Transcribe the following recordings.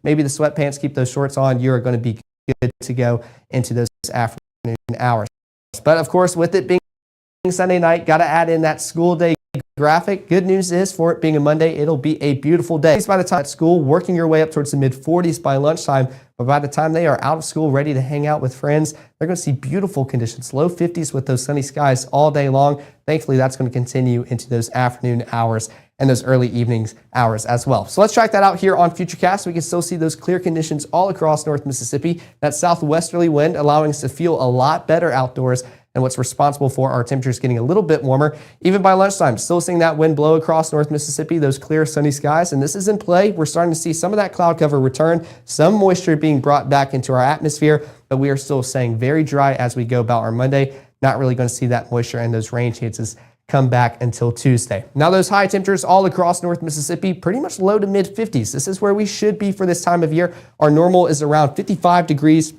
maybe the sweatpants, keep those shorts on. You're going to be good to go into those afternoon hours. But of course, with it being Sunday night, got to add in that school day graphic. Good news is, for it being a Monday, it'll be a beautiful day. By the time at school, working your way up towards the mid-40s by lunchtime, but by the time they are out of school, ready to hang out with friends, they're going to see beautiful conditions, low 50s with those sunny skies all day long. Thankfully, that's going to continue into those afternoon hours and those early evenings hours as well. So let's track that out here on Futurecast. We can still see those clear conditions all across North Mississippi. That southwesterly wind allowing us to feel a lot better outdoors, and what's responsible for our temperatures getting a little bit warmer. Even by lunchtime, still seeing that wind blow across North Mississippi, those clear sunny skies, and this is in play. We're starting to see some of that cloud cover return, some moisture being brought back into our atmosphere, but we are still staying very dry as we go about our Monday. Not really going to see that moisture and those rain chances come back until Tuesday. Now those high temperatures all across North Mississippi, pretty much low to mid 50s. This is where we should be for this time of year. Our normal is around 55 degrees.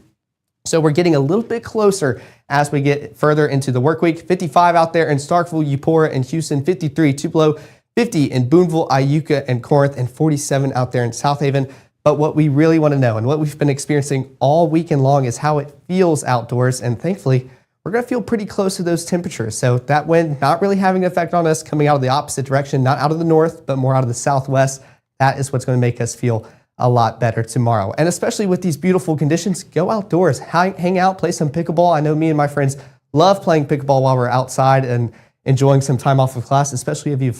So we're getting a little bit closer as we get further into the work week. 55 out there in Starkville, Eupora, and Houston, 53 Tupelo, 50 in Boonville, Iuka, and Corinth, and 47 out there in South Haven. But what we really want to know and what we've been experiencing all weekend long is how it feels outdoors. And thankfully, we're going to feel pretty close to those temperatures. So that wind not really having an effect on us, coming out of the opposite direction, not out of the north, but more out of the southwest. That is what's going to make us feel a lot better tomorrow. And especially with these beautiful conditions, go outdoors, hang out, play some pickleball. I know me and my friends love playing pickleball while we're outside and enjoying some time off of class, especially if you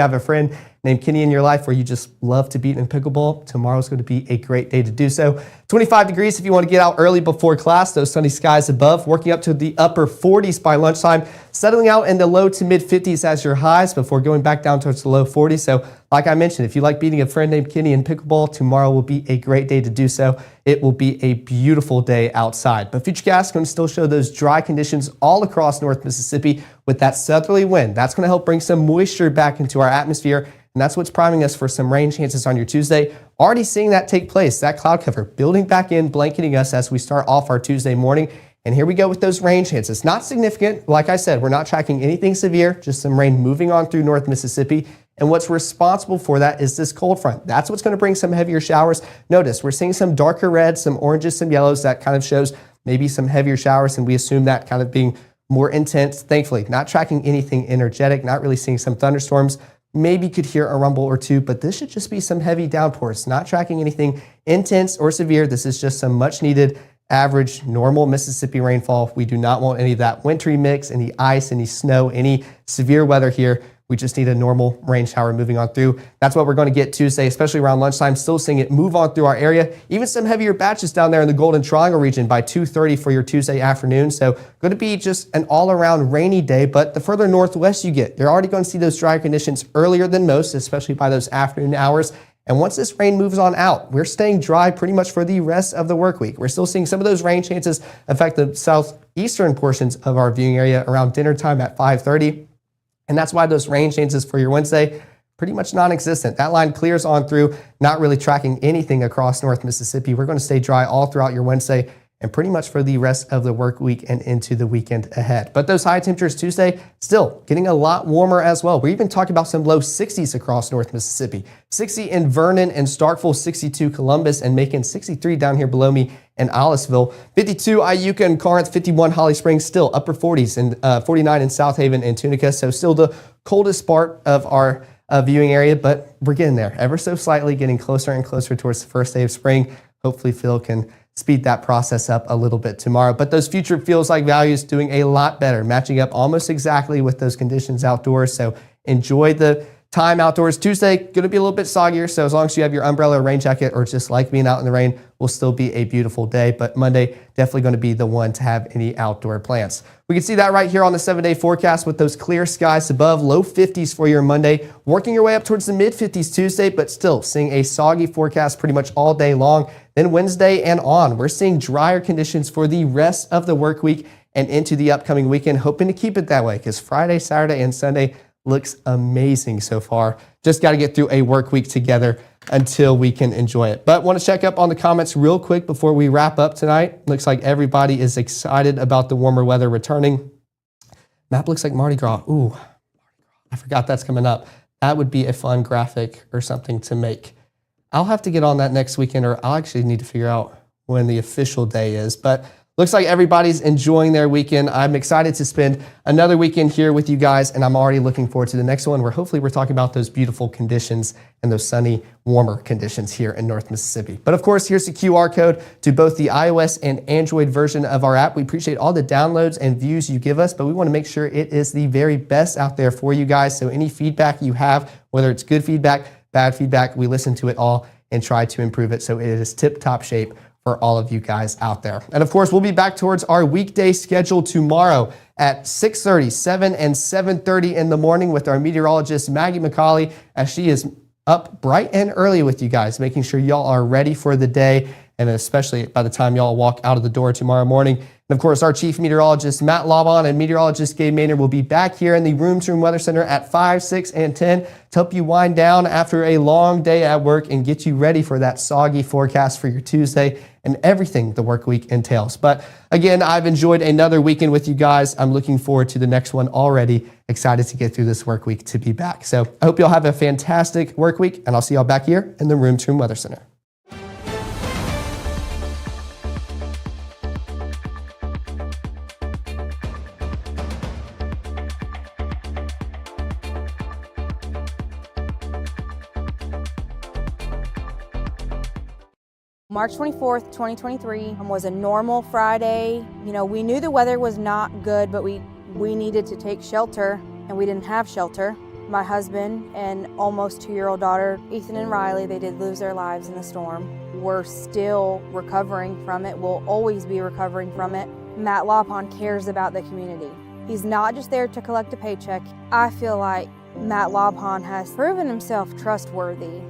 have a friend named Kenny in your life where you just love to beat in pickleball. Tomorrow's going to be a great day to do so. 25 degrees if you want to get out early before class, those sunny skies above, working up to the upper 40s by lunchtime, settling out in the low to mid 50s as your highs before going back down towards the low 40s. So like I mentioned, if you like beating a friend named Kenny in pickleball, tomorrow will be a great day to do so. It will be a beautiful day outside. But Futurecast is going to still show those dry conditions all across North Mississippi with that southerly wind. That's going to help bring some moisture back into our atmosphere. And that's what's priming us for some rain chances on your Tuesday. Already seeing that take place, that cloud cover building back in, blanketing us as we start off our Tuesday morning. And here we go with those rain chances. Not significant. Like I said, we're not tracking anything severe, just some rain moving on through North Mississippi. And what's responsible for that is this cold front. That's what's going to bring some heavier showers. Notice we're seeing some darker reds, some oranges, some yellows. That kind of shows maybe some heavier showers, and we assume that kind of being more intense. Thankfully, not tracking anything energetic, not really seeing some thunderstorms. Maybe could hear a rumble or two, but this should just be some heavy downpours, not tracking anything intense or severe. This is just some much needed, average, normal Mississippi rainfall. We do not want any of that wintry mix, any ice, any snow, any severe weather here. We just need a normal rain shower moving on through. That's what we're going to get Tuesday, especially around lunchtime. Still seeing it move on through our area. Even some heavier batches down there in the Golden Triangle region by 2:30 for your Tuesday afternoon. So going to be just an all-around rainy day, but the further northwest you get, you're already going to see those dry conditions earlier than most, especially by those afternoon hours. And once this rain moves on out, we're staying dry pretty much for the rest of the work week. We're still seeing some of those rain chances affect the southeastern portions of our viewing area around dinner time at 5:30. And that's why those rain chances for your Wednesday, pretty much non-existent. That line clears on through, not really tracking anything across North Mississippi. We're going to stay dry all throughout your Wednesday and pretty much for the rest of the work week and into the weekend ahead. But those high temperatures Tuesday, still getting a lot warmer as well. We're even talking about some low 60s across North Mississippi. 60 in Vernon and Starkville, 62 Columbus and Macon, 63 down here below me in Aliceville, 52 Iuka and Corinth, 51 Holly Springs, still upper 40s and 49 in South Haven and Tunica. So still the coldest part of our viewing area, but we're getting there ever so slightly, getting closer and closer towards the first day of spring. Hopefully Phil can speed that process up a little bit tomorrow. But those future feels like values doing a lot better, matching up almost exactly with those conditions outdoors. So enjoy the time outdoors. Tuesday, going to be a little bit soggier. So as long as you have your umbrella or rain jacket or just like being out in the rain, will still be a beautiful day. But Monday, definitely going to be the one to have any outdoor plans. We can see that right here on the 7-day forecast with those clear skies above, low 50s for your Monday, working your way up towards the mid 50s Tuesday, but still seeing a soggy forecast pretty much all day long. Then Wednesday and on, we're seeing drier conditions for the rest of the work week and into the upcoming weekend, hoping to keep it that way because Friday, Saturday, and Sunday looks amazing so far. Just got to get through a work week together until we can enjoy it. But want to check up on the comments real quick before we wrap up tonight. Looks like everybody is excited about the warmer weather returning. Map looks like Mardi Gras. Ooh, I forgot that's coming up. That would be a fun graphic or something to make. I'll have to get on that next weekend, or I'll actually need to figure out when the official day is. But looks like everybody's enjoying their weekend. I'm excited to spend another weekend here with you guys, and I'm already looking forward to the next one where hopefully we're talking about those beautiful conditions and those sunny, warmer conditions here in North Mississippi. But of course, here's the QR code to both the iOS and Android version of our app. We appreciate all the downloads and views you give us, but we want to make sure it is the very best out there for you guys. So any feedback you have, whether it's good feedback, bad feedback, we listen to it all and try to improve it so it is tip-top shape for all of you guys out there. And of course, we'll be back towards our weekday schedule tomorrow at 6:30, 7 and 7:30 in the morning with our meteorologist, Maggie McCauley, as she is up bright and early with you guys, making sure y'all are ready for the day, and especially by the time y'all walk out of the door tomorrow morning. And of course, our chief meteorologist, Matt Laubon, and meteorologist Gabe Maynard will be back here in the Room to Room Weather Center at 5, 6, and 10 to help you wind down after a long day at work and get you ready for that soggy forecast for your Tuesday and everything the work week entails. But again, I've enjoyed another weekend with you guys. I'm looking forward to the next one already. Excited to get through this work week to be back. So I hope y'all have a fantastic work week, and I'll see y'all back here in the Room to Room Weather Center. March 24th, 2023 was a normal Friday. You know, we knew the weather was not good, but we needed to take shelter, and we didn't have shelter. My husband and almost 2-year-old daughter, Ethan and Riley, they did lose their lives in the storm. We're still recovering from it. We'll always be recovering from it. Matt Laubon cares about the community. He's not just there to collect a paycheck. I feel like Matt Laubon has proven himself trustworthy.